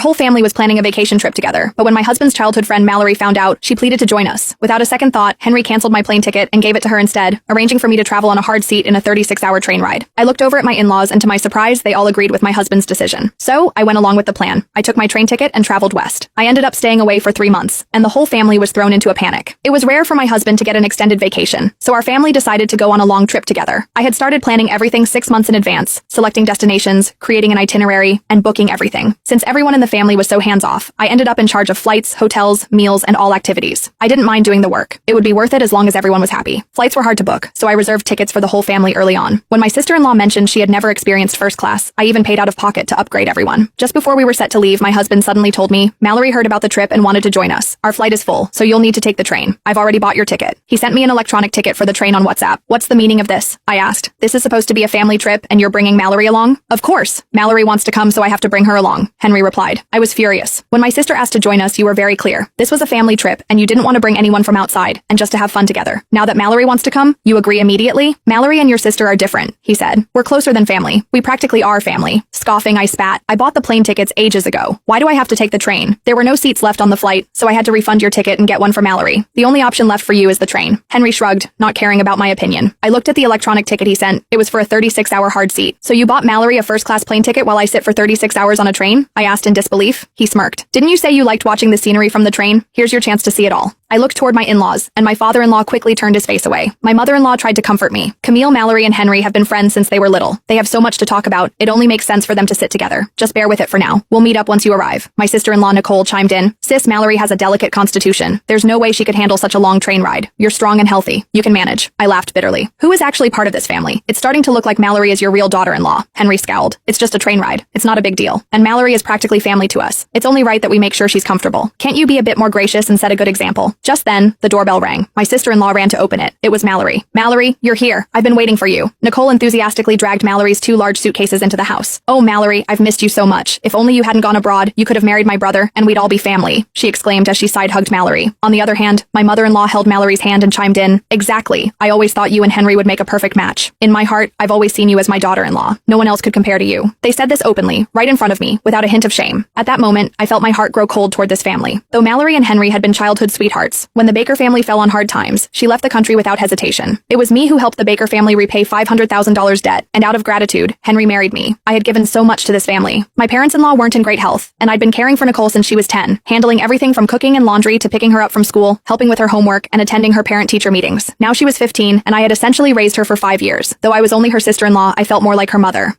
whole family was planning a vacation trip together, but when my husband's childhood friend Mallory found out, she pleaded to join us. Without a second thought, Henry canceled my plane ticket and gave it to her instead, arranging for me to travel on a hard seat in a 36-hour train ride. I looked over at my in-laws, and to my surprise, they all agreed with my husband's decision. So, I went along with the plan. I took my train ticket and traveled west. I ended up staying away for 3 months, and the whole family was thrown into a panic. It was rare for my husband to get an extended vacation, so our family decided to go on a long trip together. I had started planning everything 6 months in advance, selecting destinations, creating an itinerary, and booking everything. Since everyone in the family was so hands-off, I ended up in charge of flights, hotels, meals, and all activities. I didn't mind doing the work. It would be worth it as long as everyone was happy. Flights were hard to book, so I reserved tickets for the whole family early on. When my sister-in-law mentioned she had never experienced first class, I even paid out of pocket to upgrade everyone. Just before we were set to leave, my husband suddenly told me, "Mallory heard about the trip and wanted to join us. Our flight is full, so you'll need to take the train. I've already bought your ticket." He sent me an electronic ticket for the train on WhatsApp. "What's the meaning of this?" I asked. "This is supposed to be a family trip, and you're bringing Mallory along?" "Of course. Mallory wants to come, so I have to bring her along," Henry replied. I was furious. When my sister asked to join us, you were very clear. This was a family trip, and you didn't want to bring anyone from outside, and just to have fun together. Now that Mallory wants to come, you agree immediately? "Mallory and your sister are different," he said. "We're closer than family. We practically are family." Scoffing, I spat. "I bought the plane tickets ages ago. Why do I have to take the train? There were no seats left on the flight, so I had to refund your ticket and get one for Mallory. The only option left for you is the train." Henry shrugged, not caring about my opinion. I looked at the electronic ticket he sent. It was for a 36-hour hard seat. "So you bought Mallory a first-class plane ticket while I sit for 36 hours on a train?" I asked in disbelief. He smirked. "Didn't you say you liked watching the scenery from the train? Here's your chance to see it all." I looked toward my in-laws, and my father-in-law quickly turned his face away. My mother-in-law tried to comfort me. "Camille, Mallory, and Henry have been friends since they were little. They have so much to talk about. It only makes sense for them to sit together. Just bear with it for now. We'll meet up once you arrive." My sister-in-law Nicole chimed in. "Sis, Mallory has a delicate constitution. There's no way she could handle such a long train ride. You're strong and healthy. You can manage." I laughed bitterly. "Who is actually part of this family? It's starting to look like Mallory is your real daughter-in-law." Henry scowled. "It's just a train ride. It's not a big deal. And Mallory is practically family to us. It's only right that we make sure she's comfortable. Can't you be a bit more gracious and set a good example?" Just then, the doorbell rang. My sister-in-law ran to open it. It was Mallory. "Mallory, you're here. I've been waiting for you." Nicole enthusiastically dragged Mallory's 2 large suitcases into the house. "Oh, Mallory, I've missed you so much. If only you hadn't gone abroad, you could have married my brother, and we'd all be family," she exclaimed as she side-hugged Mallory. On the other hand, my mother-in-law held Mallory's hand and chimed in, "Exactly. I always thought you and Henry would make a perfect match. In my heart, I've always seen you as my daughter-in-law. No one else could compare to you." They said this openly, right in front of me, without a hint of shame. At that moment, I felt my heart grow cold toward this family. Though Mallory and Henry had been childhood sweethearts, when the Baker family fell on hard times, she left the country without hesitation. It was me who helped the Baker family repay $500,000 debt, and out of gratitude, Henry married me. I had given so much to this family. My parents-in-law weren't in great health, and I'd been caring for Nicole since she was 10, handling everything from cooking and laundry to picking her up from school, helping with her homework, and attending her parent-teacher meetings. Now she was 15, and I had essentially raised her for 5 years. Though I was only her sister-in-law, I felt more like her mother.